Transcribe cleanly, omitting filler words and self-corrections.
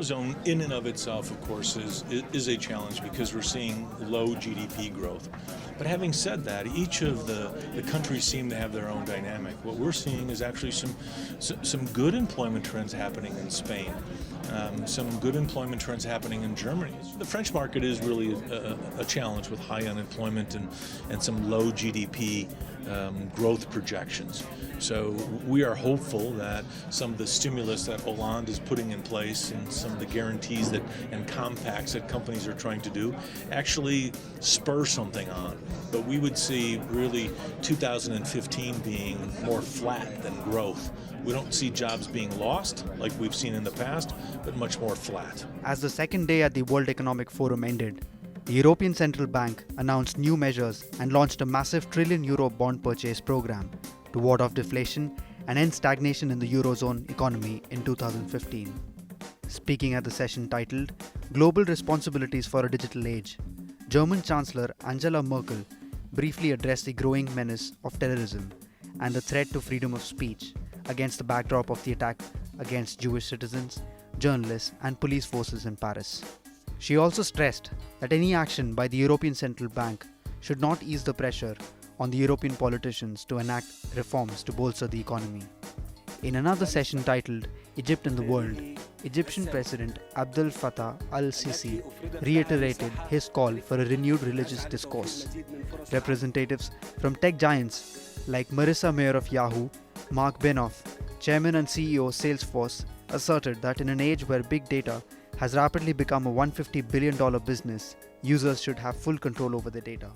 eurozone in and of itself, of course, is a challenge because we're seeing low GDP growth. But having said that, each of the countries seem to have their own dynamic. What we're seeing is actually some good employment trends happening in Spain, some good employment trends happening in Germany. The French market is really a challenge with high unemployment and some low GDP growth projections. So we are hopeful that some of the stimulus that Hollande is putting in place and some of the guarantees and compacts that companies are trying to do actually spur something on. But we would see really 2015 being more flat than growth. We don't see jobs being lost like we've seen in the past, but much more flat. As the second day at the World Economic Forum ended, the European Central Bank announced new measures and launched a massive €1 trillion bond purchase program to ward off deflation and end stagnation in the eurozone economy in 2015. Speaking at the session titled Global Responsibilities for a Digital Age, German Chancellor Angela Merkel briefly addressed the growing menace of terrorism and the threat to freedom of speech against the backdrop of the attack against Jewish citizens, journalists, and police forces in Paris. She also stressed that any action by the European Central Bank should not ease the pressure on the European politicians to enact reforms to bolster the economy. In another session titled Egypt in the World, Egyptian President Abdel Fattah al-Sisi reiterated his call for a renewed religious discourse. Representatives from tech giants like Marissa Mayer of Yahoo, Mark Benioff, Chairman and CEO Salesforce, asserted that in an age where big data has rapidly become a $150 billion business, users should have full control over their data.